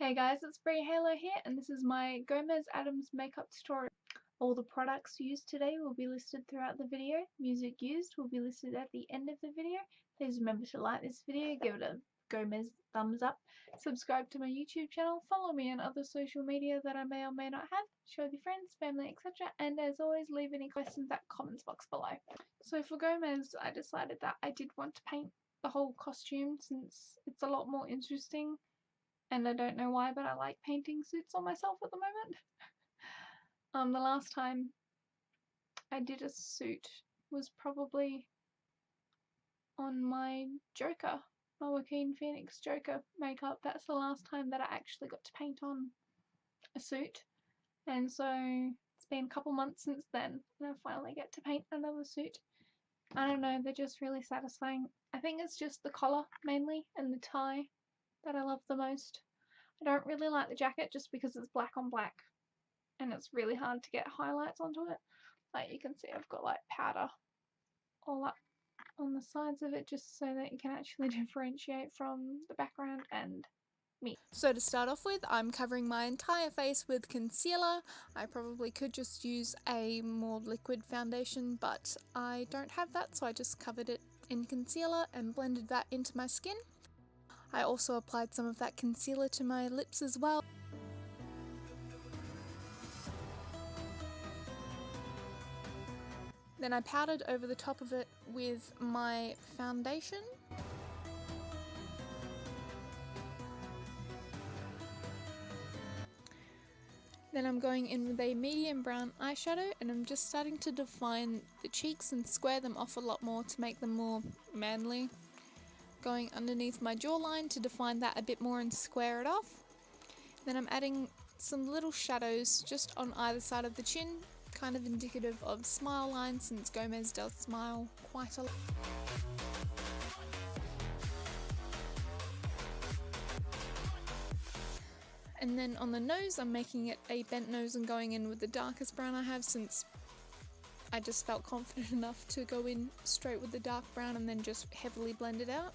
Hey guys, it's Bree Halo here, and this is my Gomez Addams makeup tutorial. All the products used today will be listed throughout the video. Music used will be listed at the end of the video. Please remember to like this video, give it a Gomez thumbs up, subscribe to my YouTube channel, follow me on other social media that I may or may not have, share with your friends, family, etc. And as always, leave any questions at the comments box below. So for Gomez, I decided that I did want to paint the whole costume since it's a lot more interesting. And I don't know why, but I like painting suits on myself at the moment. The last time I did a suit was probably on my Joker, my Joaquin Phoenix Joker makeup. That's the last time that I actually got to paint on a suit. And so it's been a couple months since then, and I finally get to paint another suit. I don't know, they're just really satisfying. I think it's just the collar mainly and the tie that I love the most. I don't really like the jacket just because it's black on black and it's really hard to get highlights onto it. Like you can see I've got like powder all up on the sides of it just so that you can actually differentiate from the background and me. So to start off with, I'm covering my entire face with concealer. I probably could just use a more liquid foundation, but I don't have that, so I just covered it in concealer and blended that into my skin. I also applied some of that concealer to my lips as well. Then I powdered over the top of it with my foundation. Then I'm going in with a medium brown eyeshadow and I'm just starting to define the cheeks and square them off a lot more to make them more manly. Going underneath my jawline to define that a bit more and square it off. Then I'm adding some little shadows just on either side of the chin, kind of indicative of smile lines since Gomez does smile quite a lot. And then on the nose, I'm making it a bent nose and going in with the darkest brown I have since I just felt confident enough to go in straight with the dark brown and then just heavily blend it out.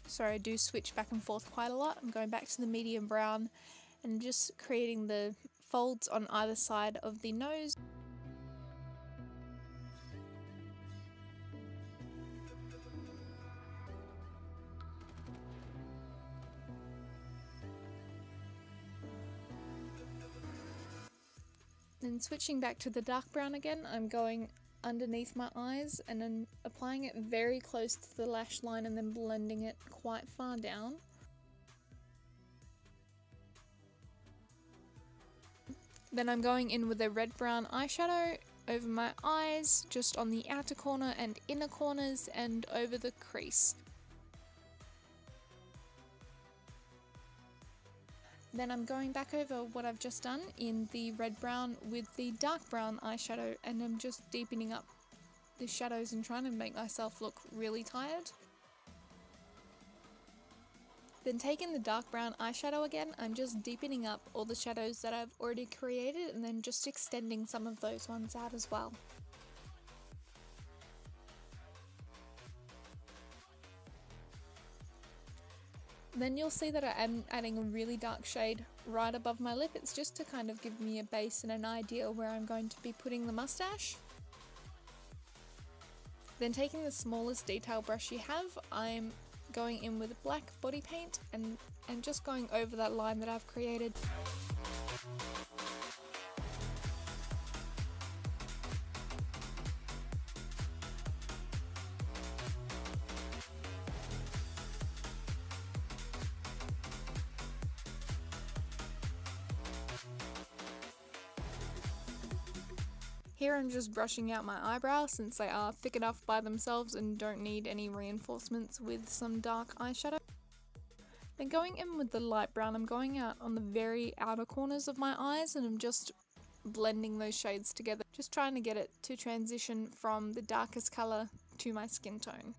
Sorry, I do switch back and forth quite a lot. I'm going back to the medium brown and just creating the folds on either side of the nose. Then switching back to the dark brown again, I'm going underneath my eyes and then applying it very close to the lash line and then blending it quite far down. Then I'm going in with a red-brown eyeshadow over my eyes, just on the outer corner and inner corners and over the crease. Then I'm going back over what I've just done in the red-brown with the dark brown eyeshadow and I'm just deepening up the shadows and trying to make myself look really tired. Then taking the dark brown eyeshadow again, I'm just deepening up all the shadows that I've already created and then just extending some of those ones out as well. Then you'll see that I am adding a really dark shade right above my lip. It's just to kind of give me a base and an idea where I'm going to be putting the mustache. Then taking the smallest detail brush you have, I'm going in with black body paint and just going over that line that I've created. Here I'm just brushing out my eyebrows since they are thick enough by themselves and don't need any reinforcements with some dark eyeshadow. Then going in with the light brown, I'm going out on the very outer corners of my eyes and I'm just blending those shades together, just trying to get it to transition from the darkest colour to my skin tone.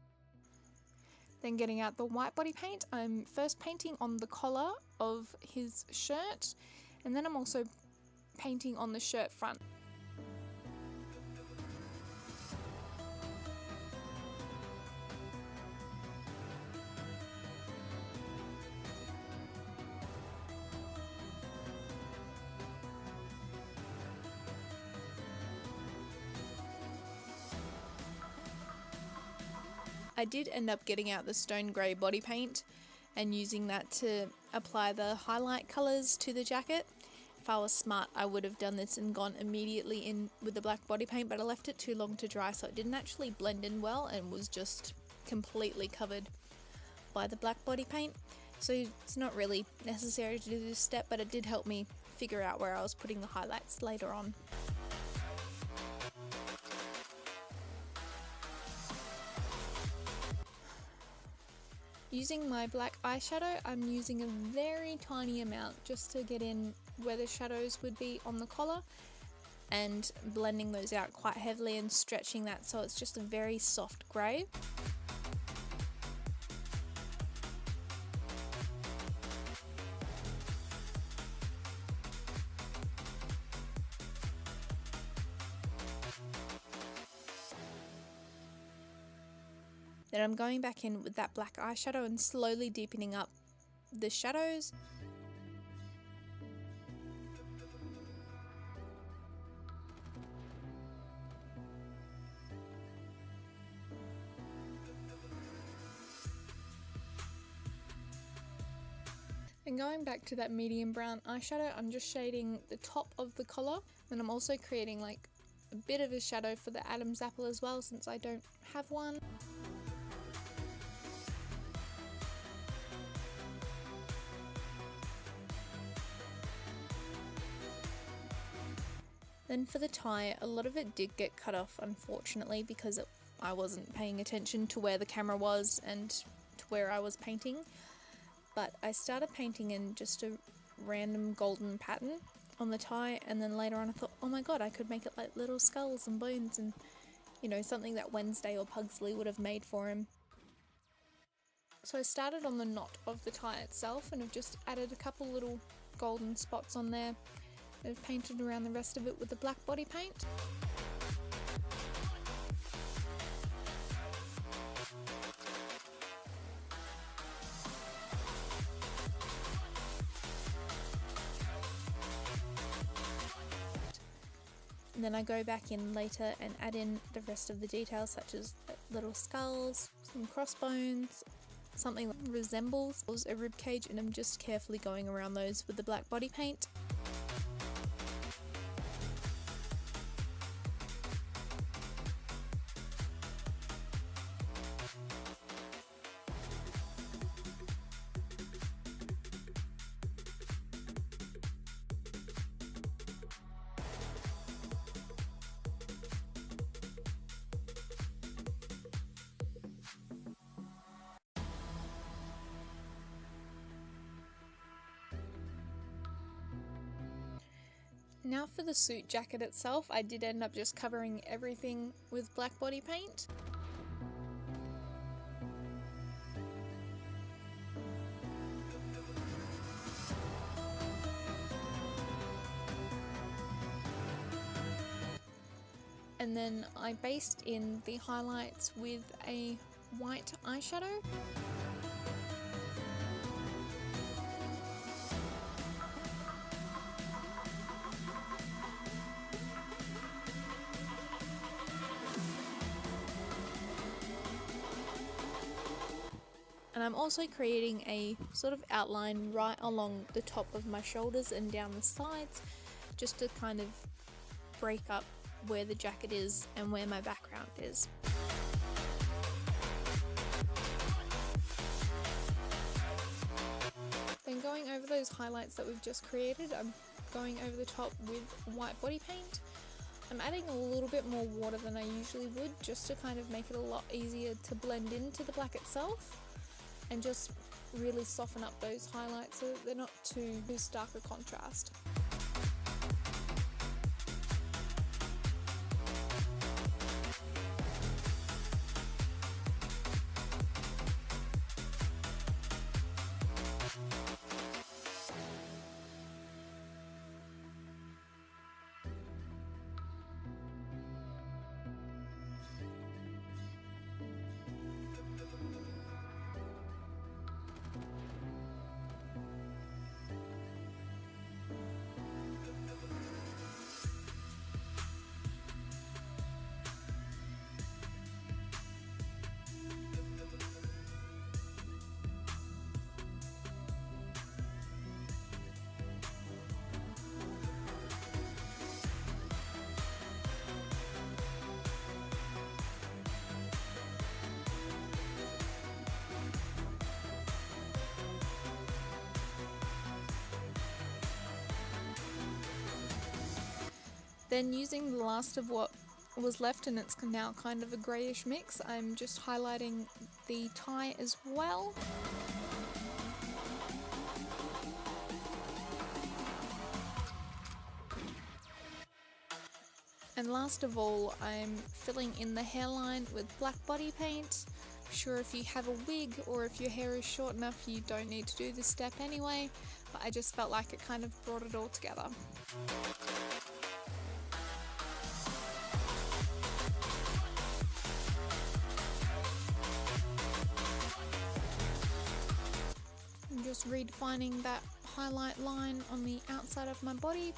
Then getting out the white body paint, I'm first painting on the collar of his shirt, and then I'm also painting on the shirt front. I did end up getting out the stone grey body paint and using that to apply the highlight colours to the jacket. If I was smart, I would have done this and gone immediately in with the black body paint, but I left it too long to dry, so it didn't actually blend in well and was just completely covered by the black body paint. So it's not really necessary to do this step, but it did help me figure out where I was putting the highlights later on. Using my black eyeshadow, I'm using a very tiny amount just to get in where the shadows would be on the collar and blending those out quite heavily and stretching that so it's just a very soft grey. Then I'm going back in with that black eyeshadow and slowly deepening up the shadows. And going back to that medium brown eyeshadow, I'm just shading the top of the collar, and I'm also creating like a bit of a shadow for the Addams apple as well, since I don't have one. Then for the tie, a lot of it did get cut off, unfortunately, because I wasn't paying attention to where the camera was and to where I was painting. But I started painting in just a random golden pattern on the tie, and then later on I thought, oh my god, I could make it like little skulls and bones and, you know, something that Wednesday or Pugsley would have made for him. So I started on the knot of the tie itself and have just added a couple little golden spots on there. I've painted around the rest of it with the black body paint. And then I go back in later and add in the rest of the details, such as little skulls, some crossbones, something that resembles a rib cage, and I'm just carefully going around those with the black body paint. Now for the suit jacket itself, I did end up just covering everything with black body paint. And then I based in the highlights with a white eyeshadow. And I'm also creating a sort of outline right along the top of my shoulders and down the sides, just to kind of break up where the jacket is and where my background is. Then going over those highlights that we've just created, I'm going over the top with white body paint. I'm adding a little bit more water than I usually would, just to kind of make it a lot easier to blend into the black itself, and just really soften up those highlights so that they're not too stark a contrast. Then using the last of what was left, and it's now kind of a greyish mix, I'm just highlighting the tie as well. And last of all, I'm filling in the hairline with black body paint. I'm sure if you have a wig or if your hair is short enough, you don't need to do this step anyway, but I just felt like it kind of brought it all together. I'm just redefining that highlight line on the outside of my body,